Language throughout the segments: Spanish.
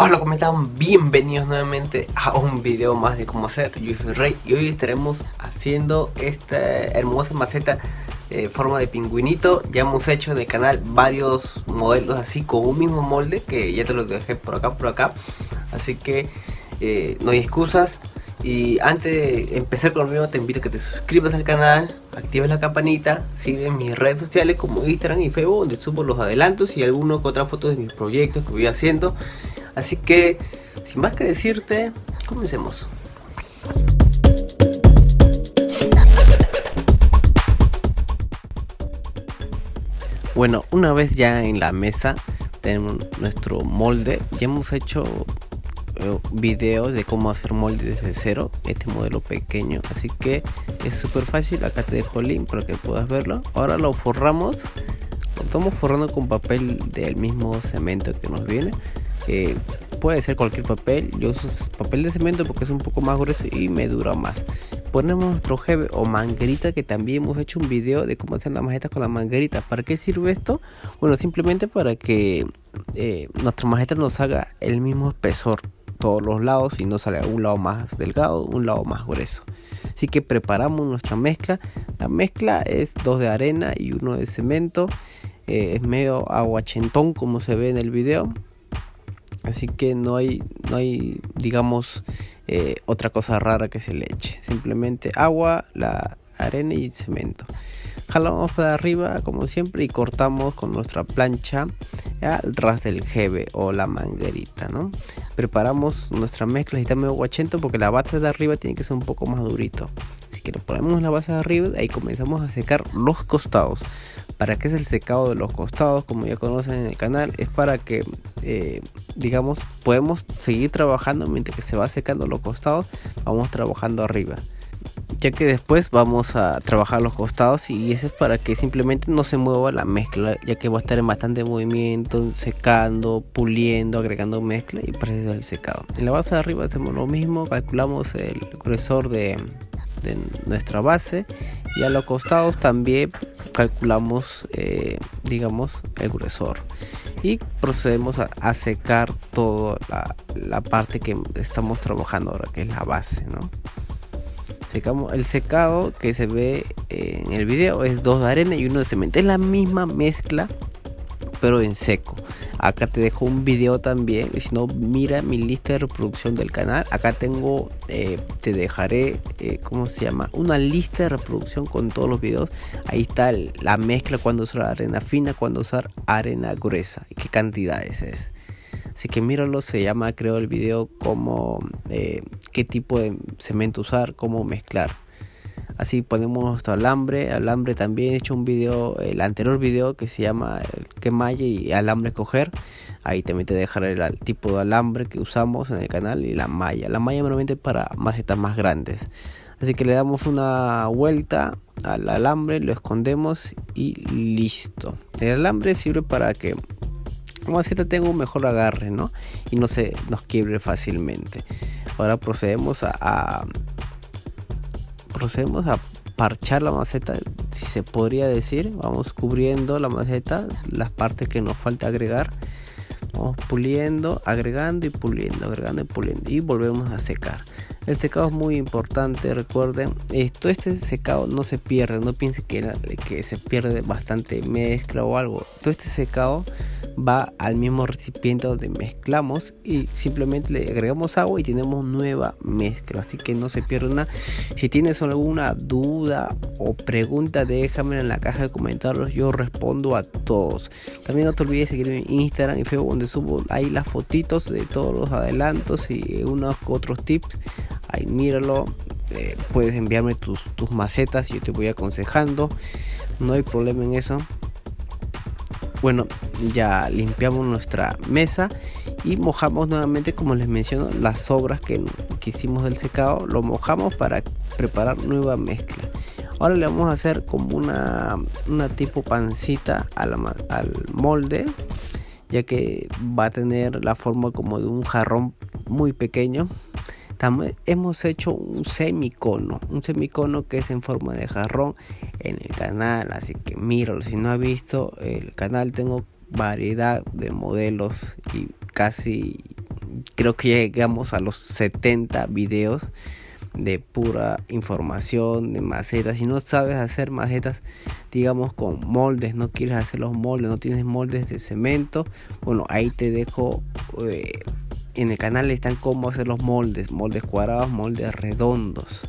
Hola, ¿cómo están? Bienvenidos nuevamente a un video más de cómo hacer. Yo soy Rey y hoy estaremos haciendo esta hermosa maceta forma de pingüinito. Ya hemos hecho en el canal varios modelos así con un mismo molde que ya te los dejé por acá. Así que no hay excusas. Y antes de empezar con el video te invito a que te suscribas al canal, actives la campanita, sigue mis redes sociales como Instagram y Facebook, donde subo los adelantos y alguna que otra foto de mis proyectos que voy haciendo. Así que, sin más que decirte, comencemos. Bueno, una vez ya en la mesa tenemos nuestro molde. Ya hemos hecho videos de cómo hacer molde desde cero, este modelo pequeño, así que es súper fácil. Acá te dejo el link para que puedas verlo. Ahora lo forramos, lo estamos forrando con papel del mismo cemento que nos viene. Puede ser cualquier papel, yo uso papel de cemento porque es un poco más grueso y me dura más. Ponemos nuestro jeve o manguerita, que también hemos hecho un video de cómo hacer las macetas con la manguerita. ¿Para qué sirve esto? Bueno, simplemente para que nuestra maceta nos haga el mismo espesor todos los lados y no salga un lado más delgado, un lado más grueso. Así que preparamos nuestra mezcla. La mezcla es 2 de arena y 1 de cemento. Es medio aguachentón como se ve en el video. Así que no hay digamos otra cosa rara que se le eche. Simplemente agua, la arena y cemento. Jalamos para arriba como siempre y cortamos con nuestra plancha al ras del jeve o la manguerita, ¿no? Preparamos nuestra mezcla y está medio guachento porque la base de arriba tiene que ser un poco más durito. Así que lo ponemos en la base de arriba y ahí comenzamos a secar los costados. ¿Para qué es el secado de los costados? Como ya conocen en el canal, es para que digamos podemos seguir trabajando mientras que se va secando los costados. Vamos trabajando arriba, ya que después vamos a trabajar los costados, y eso es para que simplemente no se mueva la mezcla, ya que va a estar en bastante movimiento, secando, puliendo, agregando mezcla, y para eso es el secado. En la base de arriba hacemos lo mismo, calculamos el gruesor de nuestra base, y a los costados también calculamos digamos el gruesor, y procedemos a secar toda la parte que estamos trabajando ahora, que es la base, ¿no? Secamos. El secado que se ve en el video es 2 de arena y 1 de cemento. Es la misma mezcla pero en seco. Acá te dejo un video también, y si no, mira mi lista de reproducción del canal. Acá tengo, te dejaré, ¿cómo se llama? Una lista de reproducción con todos los videos. Ahí está la mezcla, cuando usar arena fina, cuando usar arena gruesa y qué cantidades es. Así que míralo, se llama, creo, el video como qué tipo de cemento usar, cómo mezclar. Así ponemos nuestro alambre también he hecho un video, el anterior video, que se llama qué malla y alambre escoger. Ahí también te dejaré el tipo de alambre que usamos en el canal y la malla normalmente para macetas más grandes. Así que le damos una vuelta al alambre, lo escondemos y listo. El alambre sirve para que la maceta tenga un mejor agarre, ¿no? Y no se nos quiebre fácilmente. Ahora procedemos a parchar la maceta, si se podría decir. Vamos cubriendo la maceta, las partes que nos falta agregar. Vamos puliendo, agregando y puliendo, y volvemos a secar. El secado es muy importante, recuerden esto. Este secado no se pierde, no piensen que se pierde bastante mezcla o algo. Todo este secado va al mismo recipiente donde mezclamos y simplemente le agregamos agua y tenemos nueva mezcla, así que no se pierde nada. Si tienes alguna duda o pregunta, déjamela en la caja de comentarios, yo respondo a todos. También no te olvides seguirme en Instagram y Facebook, donde subo ahí las fotitos de todos los adelantos y unos otros tips. Ahí míralo, puedes enviarme tus macetas y yo te voy aconsejando, no hay problema en eso. Bueno, ya limpiamos nuestra mesa y mojamos nuevamente, como les menciono, las sobras que hicimos del secado. Lo mojamos para preparar nueva mezcla. Ahora le vamos a hacer como una tipo pancita al molde, ya que va a tener la forma como de un jarrón muy pequeño. También hemos hecho un semicono que es en forma de jarrón en el canal, así que míralo. Si no has visto el canal, tengo variedad de modelos y casi creo que llegamos a los 70 videos de pura información de macetas. Si no sabes hacer macetas, digamos, con moldes, no quieres hacer los moldes, no tienes moldes de cemento, bueno, ahí te dejo en el canal están cómo hacer los moldes cuadrados, moldes redondos,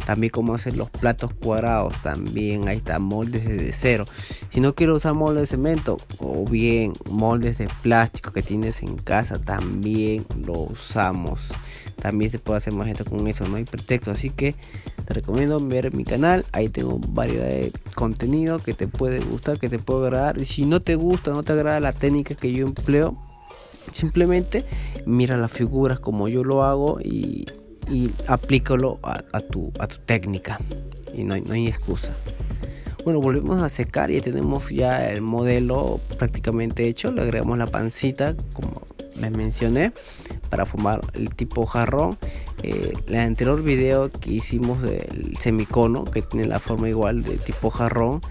también cómo hacer los platos cuadrados, también ahí está, moldes desde cero. Si no quiero usar moldes de cemento o bien moldes de plástico que tienes en casa, también lo usamos. También se puede hacer macetas con eso, no hay pretexto. Así que te recomiendo ver mi canal. Ahí tengo variedad de contenido que te puede gustar, que te puede agradar. Y si no te gusta, no te agrada la técnica que yo empleo, simplemente mira las figuras como yo lo hago y aplícalo a tu técnica. Y no hay excusa. Bueno, volvemos a secar y tenemos ya el modelo prácticamente hecho. Le agregamos la pancita como les mencioné para formar el tipo jarrón. El anterior video que hicimos del semicono, que tiene la forma igual de tipo jarrón,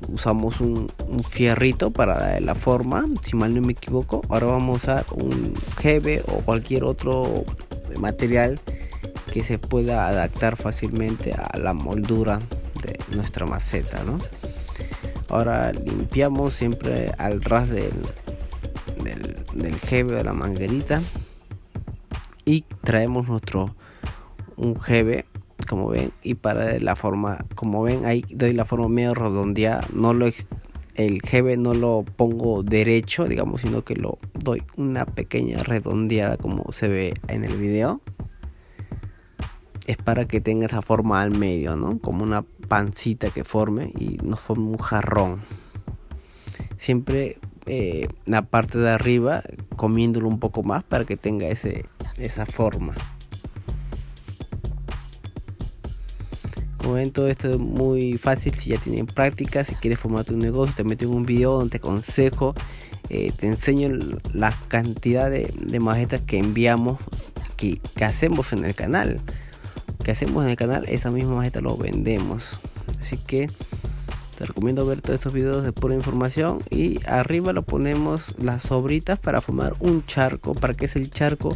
usamos un fierrito para darle la forma, si mal no me equivoco. Ahora vamos a usar un GB o cualquier otro material que se pueda adaptar fácilmente a la moldura de nuestra maceta, ¿no? Ahora limpiamos siempre al ras del GB de la manguerita y traemos un GB, como ven, y para la forma, como ven, ahí doy la forma medio redondeada. El GB no lo pongo derecho, digamos, sino que lo doy una pequeña redondeada como se ve en el video. Es para que tenga esa forma al medio, ¿no? Como una pancita que forme y nos forme un jarrón. Siempre la parte de arriba comiéndolo un poco más para que tenga esa forma. Como ven, todo esto es muy fácil si ya tienen práctica. Si quieres formar tu negocio, te meto en un video donde te aconsejo, te enseño la cantidad de macetas que enviamos, que hacemos en el canal. Esa misma maceta lo vendemos. Así que te recomiendo ver todos estos videos de pura información. Y arriba lo ponemos las sobritas para formar un charco. ¿Para qué es el charco?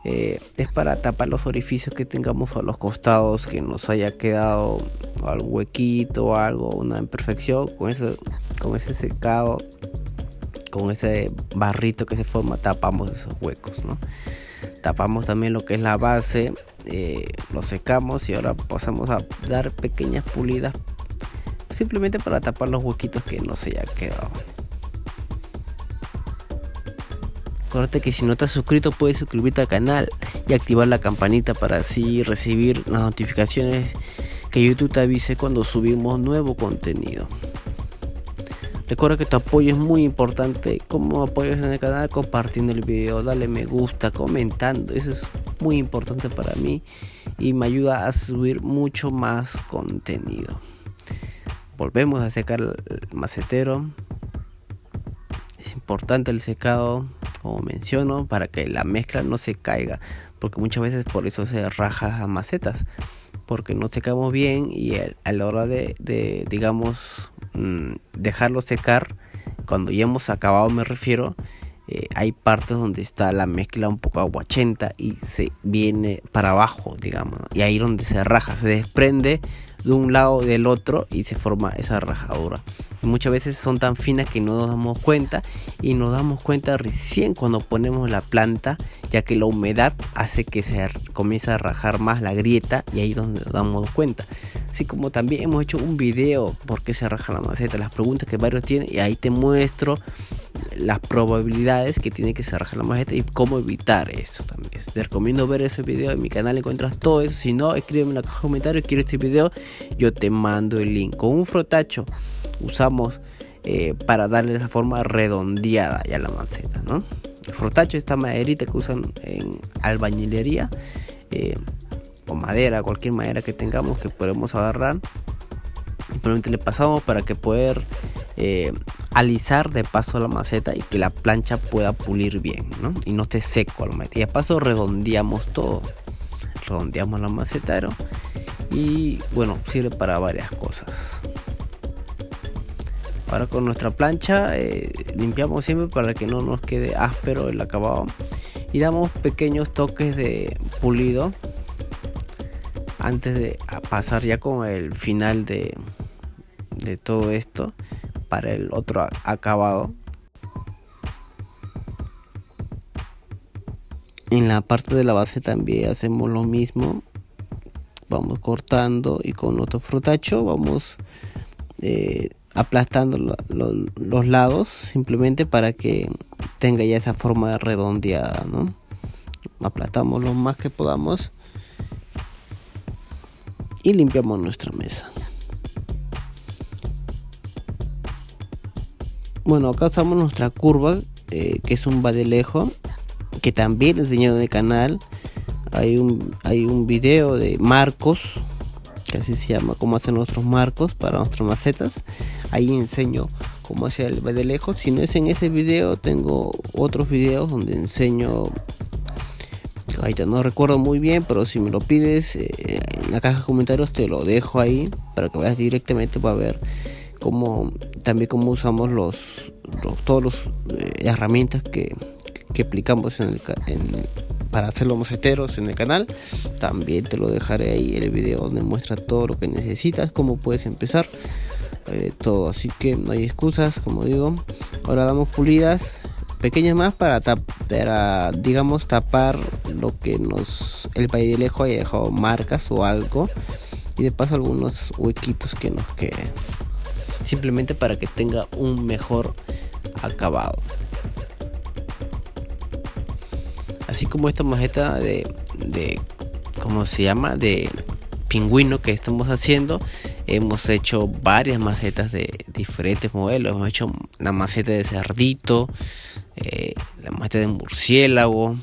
Es para tapar los orificios que tengamos a los costados, que nos haya quedado algún huequito o algo, una imperfección. Con ese secado, con ese barrito que se forma, tapamos esos huecos, ¿no? Tapamos también lo que es la base, lo secamos y ahora pasamos a dar pequeñas pulidas simplemente para tapar los huequitos que no se haya quedado. Acuérdate que si no te has suscrito, puedes suscribirte al canal y activar la campanita para así recibir las notificaciones, que YouTube te avise cuando subimos nuevo contenido. Recuerda que tu apoyo es muy importante. ¿Cómo apoyas en el canal? Compartiendo el video, dale me gusta, comentando. Eso es muy importante para mí y me ayuda a subir mucho más contenido. Volvemos a secar el macetero. Es importante el secado, como menciono, para que la mezcla no se caiga, porque muchas veces por eso se rajan las macetas, porque no secamos bien y a la hora de digamos, dejarlo secar, cuando ya hemos acabado, me refiero, hay partes donde está la mezcla un poco aguachenta y se viene para abajo, digamos, y ahí donde se raja, se desprende de un lado del otro y se forma esa rajadura. Y muchas veces son tan finas que no nos damos cuenta, y nos damos cuenta recién cuando ponemos la planta, ya que la humedad hace que se comience a rajar más la grieta, y ahí es donde nos damos cuenta. Así como también hemos hecho un video por qué se raja la maceta, las preguntas que varios tienen, y ahí te muestro las probabilidades que tiene que se rajar la maceta y cómo evitar eso también. Te recomiendo ver ese video en mi canal, encuentras todo eso. Si no, escríbeme en la caja de comentarios, quiero este video, yo te mando el link. Con un frotacho usamos para darle esa forma redondeada ya a la maceta, ¿no? El frotacho, esta maderita que usan en albañilería, o madera, cualquier madera que tengamos que podemos agarrar, simplemente le pasamos para que poder alisar de paso la maceta y que la plancha pueda pulir bien, ¿no? Y no esté seco la maceta. Y a paso redondeamos todo, redondeamos la macetero, y bueno, sirve para varias cosas. Ahora con nuestra plancha limpiamos siempre para que no nos quede áspero el acabado. y damos pequeños toques de pulido antes de pasar ya con el final de todo esto para el otro acabado. En la parte de la base también hacemos lo mismo, vamos cortando y con otro frutacho vamos aplastando los lados, simplemente para que tenga ya esa forma redondeada, ¿no? Aplastamos lo más que podamos y limpiamos nuestra mesa. Bueno, acá usamos nuestra curva, que es un badelejo, que también enseñado en el canal. Hay un video de marcos, que así se llama, cómo hacer nuestros marcos para nuestras macetas. Ahí enseño cómo hacer el badelejo. Si no es en ese video, tengo otros videos donde enseño. Ahorita no recuerdo muy bien, pero si me lo pides en la caja de comentarios te lo dejo ahí para que veas directamente. Va a ver cómo usamos todas las herramientas que aplicamos para hacer los maceteros en el canal. También te lo dejaré ahí el video donde muestra todo lo que necesitas, cómo puedes empezar, todo. Así que no hay excusas, como digo. Ahora damos pulidas pequeñas más para digamos tapar lo que el badelejo haya dejado marcas o algo, y de paso algunos huequitos que nos queden, simplemente para que tenga un mejor acabado. Así como esta maceta de ¿cómo se llama? De pingüino que estamos haciendo, hemos hecho varias macetas de diferentes modelos. Hemos hecho la maceta de cerdito, la maceta de murciélago,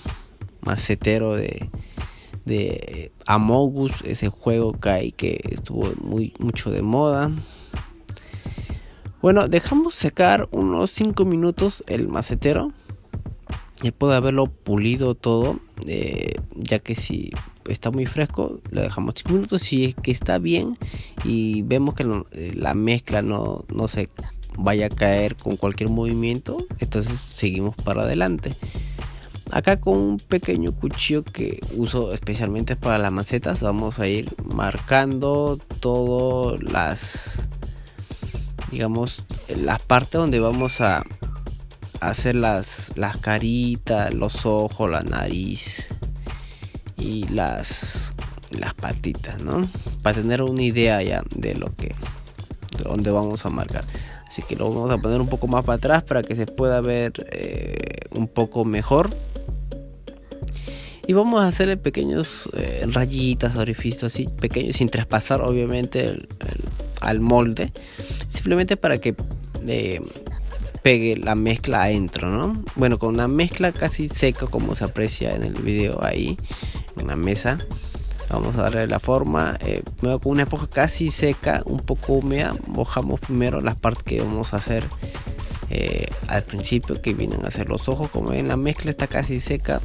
macetero de Among Us, ese juego que estuvo mucho de moda. Bueno, dejamos secar unos 5 minutos el macetero, después de haberlo pulido todo, ya que si está muy fresco lo dejamos 5 minutos. Si es que está bien y vemos que la mezcla no se vaya a caer con cualquier movimiento, entonces seguimos para adelante. Acá con un pequeño cuchillo que uso especialmente para las macetas, vamos a ir marcando todas las partes donde vamos a hacer las caritas, los ojos, la nariz y las patitas, ¿no? Para tener una idea ya de donde vamos a marcar. Así que lo vamos a poner un poco más para atrás para que se pueda ver un poco mejor. Y vamos a hacerle pequeños rayitas, orificios así pequeños, sin traspasar obviamente al molde, simplemente para que pegue la mezcla adentro, ¿no? Bueno, con una mezcla casi seca, como se aprecia en el video ahí en la mesa, vamos a darle la forma. Con una esponja casi seca, un poco húmeda, mojamos primero las partes que vamos a hacer al principio, que vienen a hacer los ojos. Como ven, la mezcla está casi seca,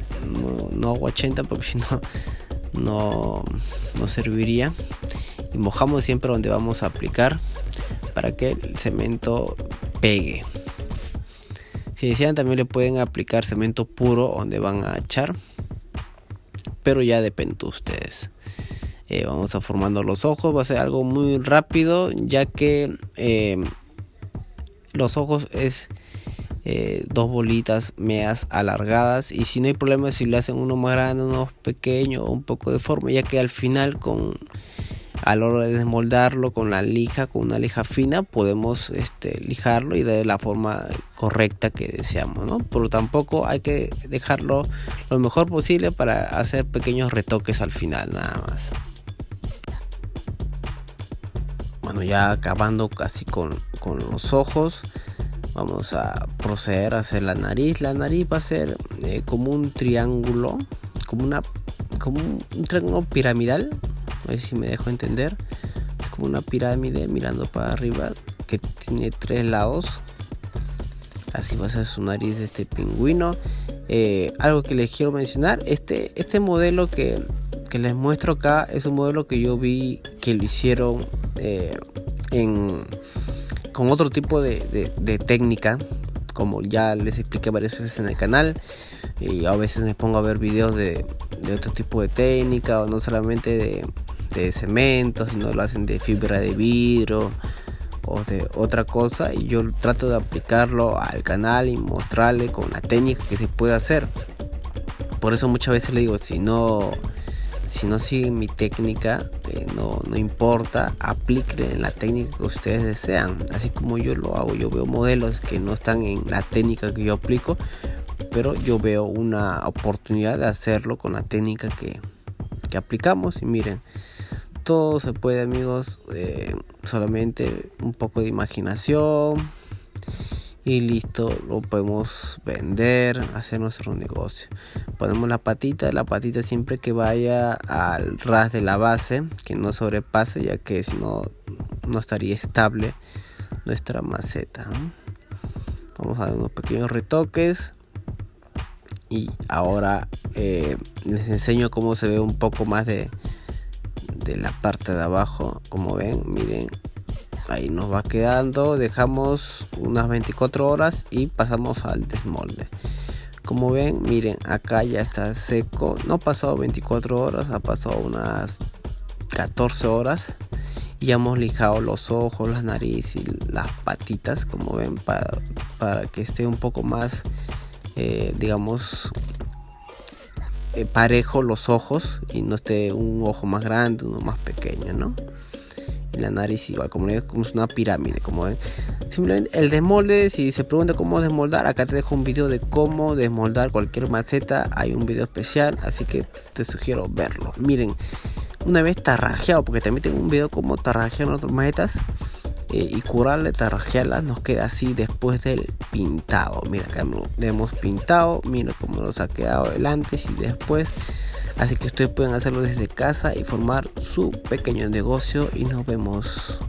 no aguachenta, porque si no serviría. Y mojamos siempre donde vamos a aplicar para que el cemento pegue. Si desean, también le pueden aplicar cemento puro donde van a echar, pero ya depende de ustedes. Vamos a formando los ojos. Va a ser algo muy rápido, ya que los ojos es 2 bolitas medias alargadas, y si no hay problema si le hacen uno más grande, uno pequeño o un poco de forma, ya que al final a la hora de desmoldarlo con una lija fina, podemos lijarlo y darle la forma correcta que deseamos, ¿no? Pero tampoco hay que dejarlo lo mejor posible para hacer pequeños retoques al final, nada más. Bueno, ya acabando casi con los ojos, vamos a proceder a hacer la nariz. La nariz va a ser como un triángulo, como un triángulo piramidal. A ver si me dejo entender. Es como una pirámide mirando para arriba, que tiene 3 lados. Así va a ser su nariz de este pingüino. Algo que les quiero mencionar, este modelo que les muestro acá es un modelo que yo vi que lo hicieron con otro tipo de técnica, como ya les expliqué varias veces en el canal. Y a veces me pongo a ver videos de otro tipo de técnica, o no solamente de cemento, sino lo hacen de fibra de vidrio o de otra cosa, y yo trato de aplicarlo al canal y mostrarle con la técnica que se puede hacer. Por eso muchas veces le digo, si no siguen mi técnica, no importa, apliquen la técnica que ustedes desean, así como yo lo hago. Yo veo modelos que no están en la técnica que yo aplico, pero yo veo una oportunidad de hacerlo con la técnica que aplicamos. Y miren, todo se puede, amigos, solamente un poco de imaginación y listo, lo podemos vender, hacer nuestro negocio. Ponemos la patita siempre que vaya al ras de la base, que no sobrepase, ya que si no, no estaría estable nuestra maceta, ¿no? Vamos a dar unos pequeños retoques. Y ahora les enseño cómo se ve un poco más de la parte de abajo. Como ven, miren, ahí nos va quedando. Dejamos unas 24 horas y pasamos al desmolde. Como ven, miren, acá ya está seco. No ha pasado 24 horas, ha pasado unas 14 horas. Y ya hemos lijado los ojos, la nariz y las patitas, como ven, para que esté un poco más parejo los ojos, y no esté un ojo más grande, uno más pequeño, ¿no? Y la nariz igual, como es una pirámide, como ven. Simplemente el desmolde, si se pregunta cómo desmoldar, acá te dejo un video de cómo desmoldar cualquier maceta. Hay un video especial, así que te sugiero verlo. Miren, una vez tarrajeado, porque también tengo un video cómo tarrajear otras macetas y curarle, tarrajearlas, nos queda así después del pintado. Mira, acá le hemos pintado, mira cómo nos ha quedado el antes y después. Así que ustedes pueden hacerlo desde casa y formar su pequeño negocio, y nos vemos.